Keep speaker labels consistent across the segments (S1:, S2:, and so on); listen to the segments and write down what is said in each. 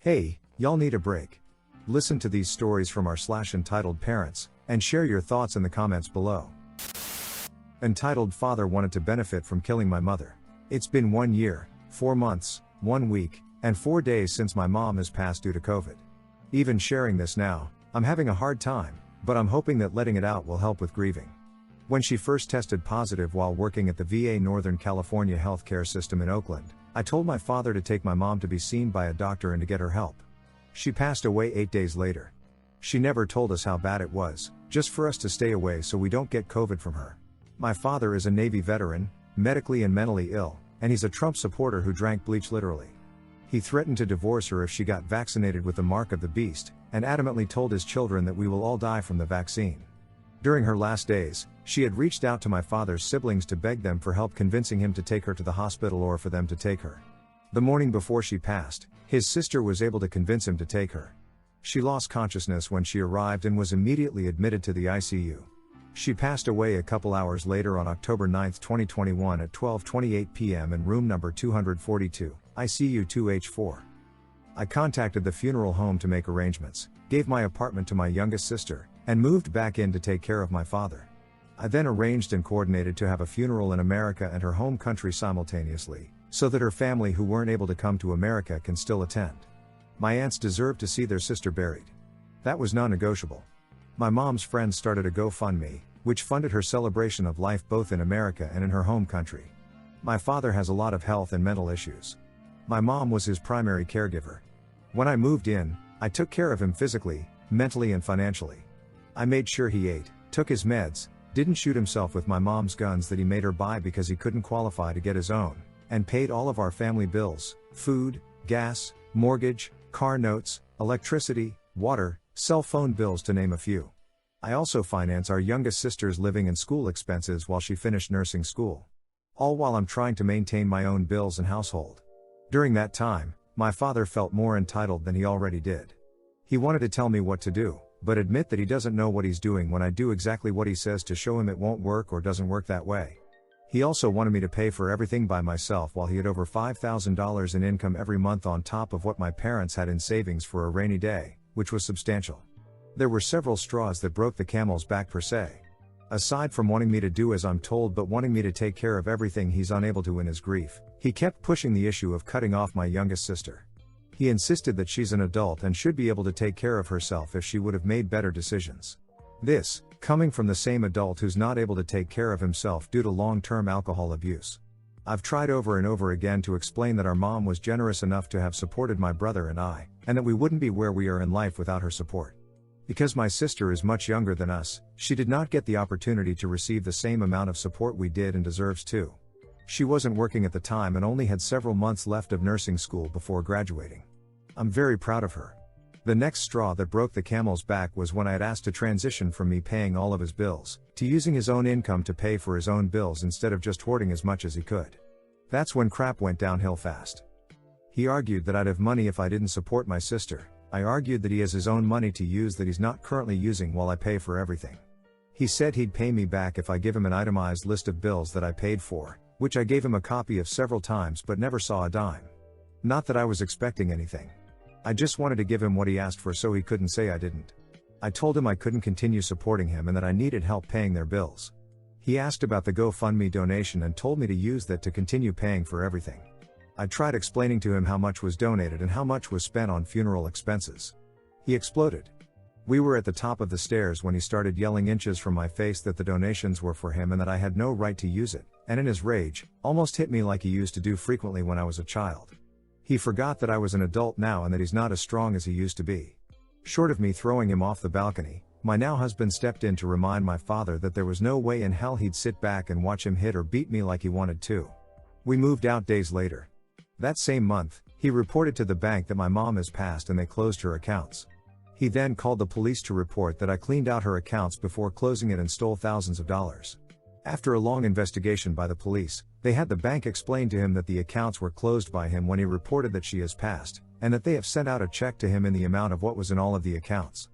S1: Hey, y'all need a break. Listen to these stories from our /entitled parents, and share your thoughts in the comments below. Entitled father wanted to benefit from killing my mother. It's been 1 year, 4 months, 1 week, and 4 days since my mom has passed due to COVID. Even sharing this now, I'm having a hard time, but I'm hoping that letting it out will help with grieving. When she first tested positive while working at the VA Northern California healthcare system in Oakland, I told my father to take my mom to be seen by a doctor and to get her help. She passed away 8 days later. She never told us how bad it was, just for us to stay away so we don't get COVID from her. My father is a Navy veteran, medically and mentally ill, and he's a Trump supporter who drank bleach literally. He threatened to divorce her if she got vaccinated with the mark of the beast, and adamantly told his children that we will all die from the vaccine. During her last days, she had reached out to my father's siblings to beg them for help convincing him to take her to the hospital or for them to take her. The morning before she passed, his sister was able to convince him to take her. She lost consciousness when she arrived and was immediately admitted to the ICU. She passed away a couple hours later on October 9, 2021 at 12:28 p.m. in room number 242, ICU 2H4. I contacted the funeral home to make arrangements, gave my apartment to my youngest sister, and moved back in to take care of my father. I then arranged and coordinated to have a funeral in America and her home country simultaneously, so that her family who weren't able to come to America can still attend. My aunts deserved to see their sister buried. That was non-negotiable. My mom's friends started a GoFundMe, which funded her celebration of life both in America and in her home country. My father has a lot of health and mental issues. My mom was his primary caregiver. When I moved in, I took care of him physically, mentally and financially. I made sure he ate, took his meds, didn't shoot himself with my mom's guns that he made her buy because he couldn't qualify to get his own, and paid all of our family bills, food, gas, mortgage, car notes, electricity, water, cell phone bills to name a few. I also finance our youngest sister's living and school expenses while she finished nursing school. All while I'm trying to maintain my own bills and household. During that time, my father felt more entitled than he already did. He wanted to tell me what to do, but admit that he doesn't know what he's doing when I do exactly what he says to show him it won't work or doesn't work that way. He also wanted me to pay for everything by myself while he had over $5,000 in income every month on top of what my parents had in savings for a rainy day, which was substantial. There were several straws that broke the camel's back per se. Aside from wanting me to do as I'm told but wanting me to take care of everything he's unable to in his grief, he kept pushing the issue of cutting off my youngest sister. He insisted that she's an adult and should be able to take care of herself if she would have made better decisions. This, coming from the same adult who's not able to take care of himself due to long-term alcohol abuse. I've tried over and over again to explain that our mom was generous enough to have supported my brother and I, and that we wouldn't be where we are in life without her support. Because my sister is much younger than us, she did not get the opportunity to receive the same amount of support we did and deserves too. She wasn't working at the time and only had several months left of nursing school before graduating. I'm very proud of her. The next straw that broke the camel's back was when I had asked to transition from me paying all of his bills, to using his own income to pay for his own bills instead of just hoarding as much as he could. That's when crap went downhill fast. He argued that I'd have money if I didn't support my sister. I argued that he has his own money to use that he's not currently using while I pay for everything. He said he'd pay me back if I give him an itemized list of bills that I paid for, which I gave him a copy of several times but never saw a dime. Not that I was expecting anything. I just wanted to give him what he asked for so he couldn't say I didn't. I told him I couldn't continue supporting him and that I needed help paying their bills. He asked about the GoFundMe donation and told me to use that to continue paying for everything. I tried explaining to him how much was donated and how much was spent on funeral expenses. He exploded. We were at the top of the stairs when he started yelling inches from my face that the donations were for him and that I had no right to use it, and in his rage, almost hit me like he used to do frequently when I was a child. He forgot that I was an adult now and that he's not as strong as he used to be. Short of me throwing him off the balcony, my now husband stepped in to remind my father that there was no way in hell he'd sit back and watch him hit or beat me like he wanted to. We moved out days later. That same month, he reported to the bank that my mom has passed and they closed her accounts. He then called the police to report that I cleaned out her accounts before closing it and stole thousands of dollars. After a long investigation by the police, they had the bank explain to him that the accounts were closed by him when he reported that she has passed, and that they have sent out a check to him in the amount of what was in all of the accounts.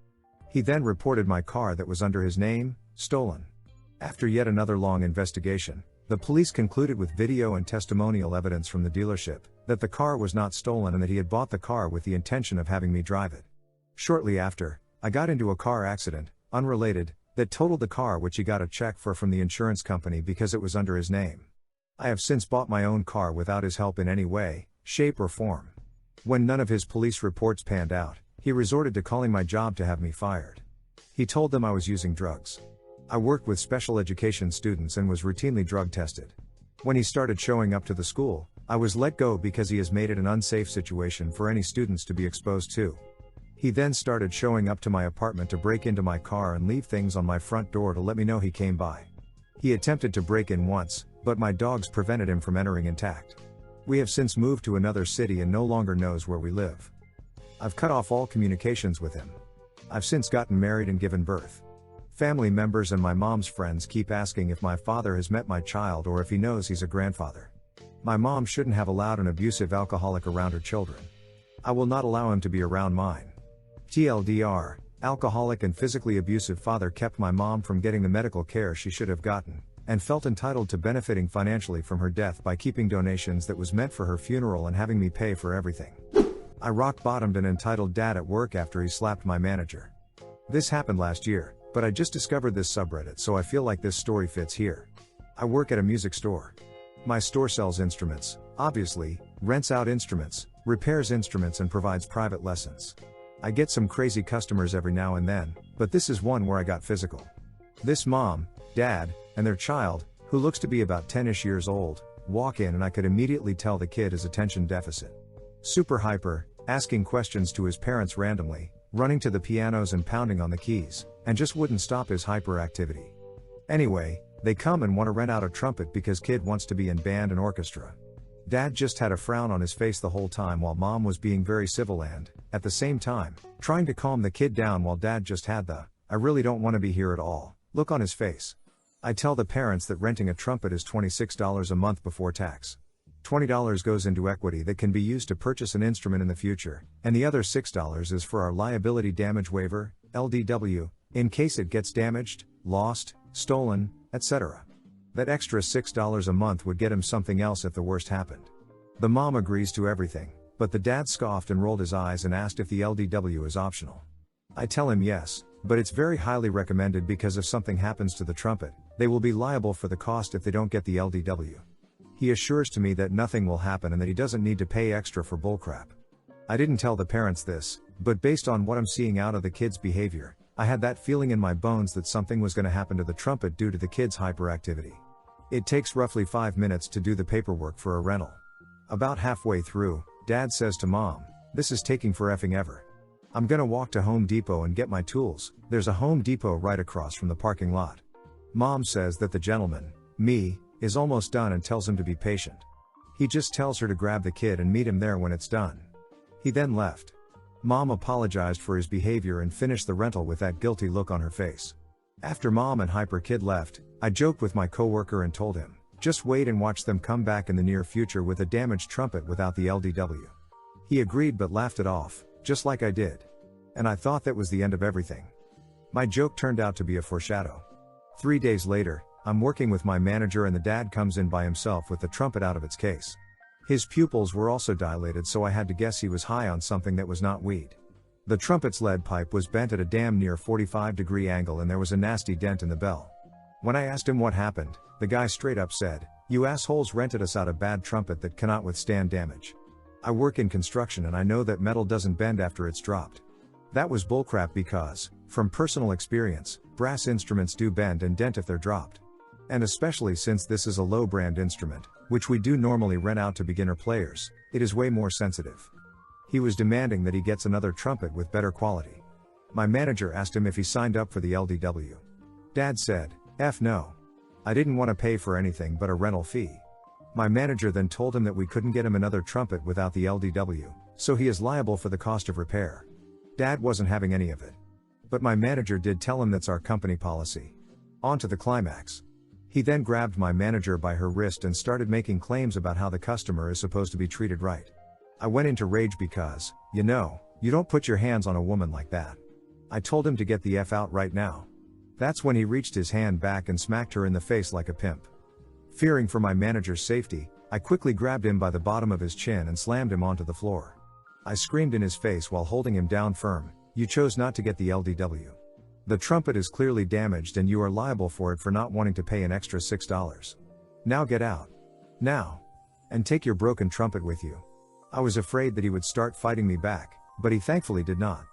S1: He then reported my car that was under his name, stolen. After yet another long investigation, The police concluded with video and testimonial evidence from the dealership that the car was not stolen and that he had bought the car with the intention of having me drive it. Shortly after, I got into a car accident, unrelated, that totaled the car, which he got a check for from the insurance company because it was under his name. I have since bought my own car without his help in any way, shape or form. When none of his police reports panned out, he resorted to calling my job to have me fired. He told them I was using drugs. I worked with special education students and was routinely drug tested. When he started showing up to the school, I was let go because he has made it an unsafe situation for any students to be exposed to. He then started showing up to my apartment to break into my car and leave things on my front door to let me know he came by. He attempted to break in once, but my dogs prevented him from entering intact. We have since moved to another city and no longer knows where we live. I've cut off all communications with him. I've since gotten married and given birth. Family members and my mom's friends keep asking if my father has met my child or if he knows he's a grandfather. My mom shouldn't have allowed an abusive alcoholic around her children. I will not allow him to be around mine. TLDR, alcoholic and physically abusive father kept my mom from getting the medical care she should have gotten, and felt entitled to benefiting financially from her death by keeping donations that was meant for her funeral and having me pay for everything. I rock-bottomed an entitled dad at work after he slapped my manager. This happened last year, but I just discovered this subreddit, so I feel like this story fits here. I work at a music store. My store sells instruments, obviously, rents out instruments, repairs instruments and provides private lessons. I get some crazy customers every now and then, but this is one where I got physical. This mom, dad, and their child, who looks to be about 10ish years old, walk in and I could immediately tell the kid is attention deficit. Super hyper, asking questions to his parents randomly, running to the pianos and pounding on the keys, and just wouldn't stop his hyperactivity. Anyway, they come and want to rent out a trumpet because kid wants to be in band and orchestra. Dad just had a frown on his face the whole time while mom was being very civil and, at the same time, trying to calm the kid down while dad just had the, "I really don't want to be here at all," look on his face. I tell the parents that renting a trumpet is $26 a month before tax. $20 goes into equity that can be used to purchase an instrument in the future, and the other $6 is for our liability damage waiver, LDW, in case it gets damaged, lost, stolen, etc. That extra $6 a month would get him something else if the worst happened. The mom agrees to everything, but the dad scoffed and rolled his eyes and asked if the LDW is optional. I tell him yes, but it's very highly recommended because if something happens to the trumpet, they will be liable for the cost if they don't get the LDW. He assures to me that nothing will happen and that he doesn't need to pay extra for bullcrap. I didn't tell the parents this, but based on what I'm seeing out of the kid's behavior, I had that feeling in my bones that something was going to happen to the trumpet due to the kid's hyperactivity. It takes roughly 5 minutes to do the paperwork for a rental. About halfway through, dad says to mom, "This is taking for effing ever. I'm gonna walk to Home Depot and get my tools, there's a Home Depot right across from the parking lot." Mom says that the gentleman, me, is almost done and tells him to be patient. He just tells her to grab the kid and meet him there when it's done. He then left. Mom apologized for his behavior and finished the rental with that guilty look on her face. After mom and hyper kid left, I joked with my coworker and told him, "Just wait and watch them come back in the near future with a damaged trumpet without the LDW." He agreed but laughed it off, just like I did. And I thought that was the end of everything. My joke turned out to be a foreshadow. 3 days later, I'm working with my manager and the dad comes in by himself with the trumpet out of its case. His pupils were also dilated, so I had to guess he was high on something that was not weed. The trumpet's lead pipe was bent at a damn near 45-degree angle and there was a nasty dent in the bell. When I asked him what happened, the guy straight up said, "You assholes rented us out a bad trumpet that cannot withstand damage. I work in construction and I know that metal doesn't bend after it's dropped." That was bullcrap because, from personal experience, brass instruments do bend and dent if they're dropped. And especially since this is a low-brand instrument, which we do normally rent out to beginner players, it is way more sensitive. He was demanding that he gets another trumpet with better quality. My manager asked him if he signed up for the LDW. Dad said, "F no. I didn't want to pay for anything but a rental fee." My manager then told him that we couldn't get him another trumpet without the LDW, so he is liable for the cost of repair. Dad wasn't having any of it. But my manager did tell him that's our company policy. On to the climax. He then grabbed my manager by her wrist and started making claims about how the customer is supposed to be treated right. I went into rage because, you don't put your hands on a woman like that. I told him to get the F out right now. That's when he reached his hand back and smacked her in the face like a pimp. Fearing for my manager's safety, I quickly grabbed him by the bottom of his chin and slammed him onto the floor. I screamed in his face while holding him down firm, "You chose not to get the LDW. The trumpet is clearly damaged and you are liable for it for not wanting to pay an extra $6. Now get out. Now. And take your broken trumpet with you." I was afraid that he would start fighting me back, but he thankfully did not.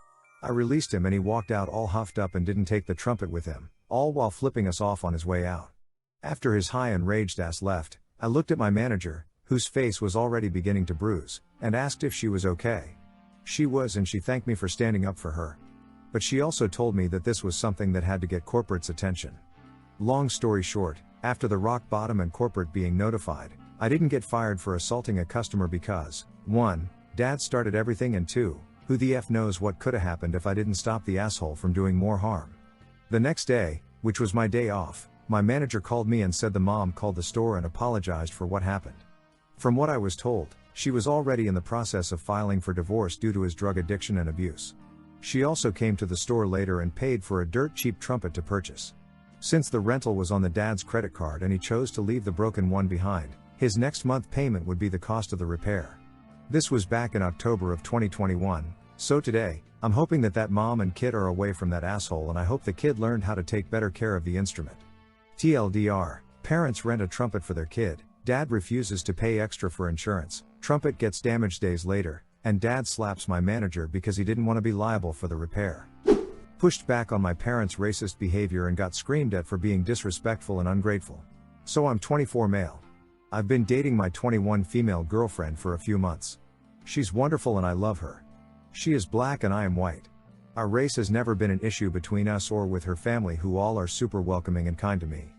S1: I released him and he walked out all huffed up and didn't take the trumpet with him, all while flipping us off on his way out. After his high enraged ass left, I looked at my manager, whose face was already beginning to bruise, and asked if she was okay. She was, and she thanked me for standing up for her. But she also told me that this was something that had to get corporate's attention. Long story short, after the rock bottom and corporate being notified, I didn't get fired for assaulting a customer because, 1, Dad started everything, and 2, who the F knows what coulda happened if I didn't stop the asshole from doing more harm. The next day, which was my day off, my manager called me and said the mom called the store and apologized for what happened. From what I was told, she was already in the process of filing for divorce due to his drug addiction and abuse. She also came to the store later and paid for a dirt cheap trumpet to purchase. Since the rental was on the dad's credit card and he chose to leave the broken one behind, his next month payment would be the cost of the repair. This was back in October of 2021, so today, I'm hoping that mom and kid are away from that asshole, and I hope the kid learned how to take better care of the instrument. TLDR, parents rent a trumpet for their kid, dad refuses to pay extra for insurance, trumpet gets damaged days later, and dad slaps my manager because he didn't want to be liable for the repair. Pushed back on my parents' racist behavior and got screamed at for being disrespectful and ungrateful. So I'm 24 male. I've been dating my 21 female girlfriend for a few months. She's wonderful and I love her. She is black and I am white. Our race has never been an issue between us or with her family, who all are super welcoming and kind to me.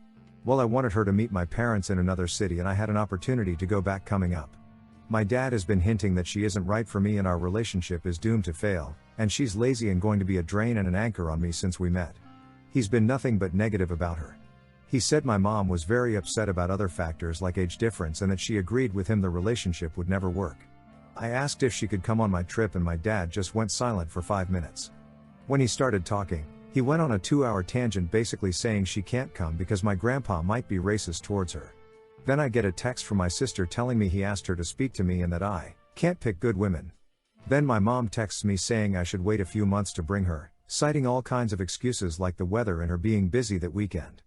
S1: Well, I wanted her to meet my parents in another city and I had an opportunity to go back coming up. My dad has been hinting that she isn't right for me and our relationship is doomed to fail, and she's lazy and going to be a drain and an anchor on me since we met. He's been nothing but negative about her. He said my mom was very upset about other factors like age difference and that she agreed with him the relationship would never work. I asked if she could come on my trip and my dad just went silent for 5 minutes. When he started talking, he went on a 2-hour tangent basically saying she can't come because my grandpa might be racist towards her. Then I get a text from my sister telling me he asked her to speak to me and that I can't pick good women. Then my mom texts me saying I should wait a few months to bring her, citing all kinds of excuses like the weather and her being busy that weekend.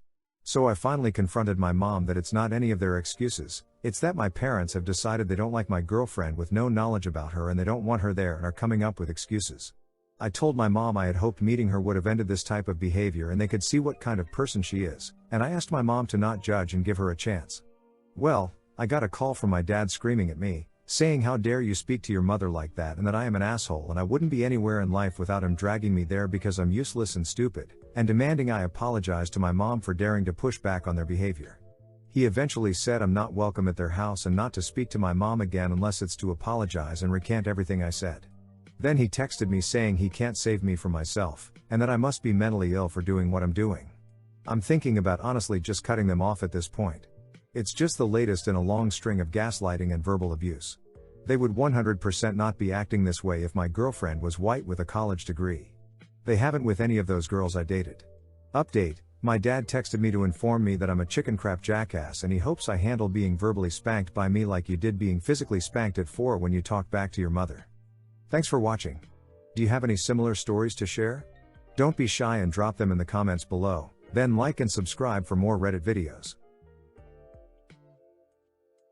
S1: So I finally confronted my mom that it's not any of their excuses, it's that my parents have decided they don't like my girlfriend with no knowledge about her and they don't want her there and are coming up with excuses. I told my mom I had hoped meeting her would have ended this type of behavior and they could see what kind of person she is, and I asked my mom to not judge and give her a chance. Well, I got a call from my dad screaming at me, saying how dare you speak to your mother like that and that I am an asshole and I wouldn't be anywhere in life without him dragging me there because I'm useless and stupid, and demanding I apologize to my mom for daring to push back on their behavior. He eventually said I'm not welcome at their house and not to speak to my mom again unless it's to apologize and recant everything I said. Then he texted me saying he can't save me from myself, and that I must be mentally ill for doing what I'm doing. I'm thinking about honestly just cutting them off at this point. It's just the latest in a long string of gaslighting and verbal abuse. They would 100% not be acting this way if my girlfriend was white with a college degree. They haven't with any of those girls I dated. Update, my dad texted me to inform me that I'm a chicken crap jackass and he hopes I handle being verbally spanked by me like you did being physically spanked at 4 when you talk back to your mother. Thanks for watching. Do you have any similar stories to share? Don't be shy and drop them in the comments below, then like and subscribe for more Reddit videos.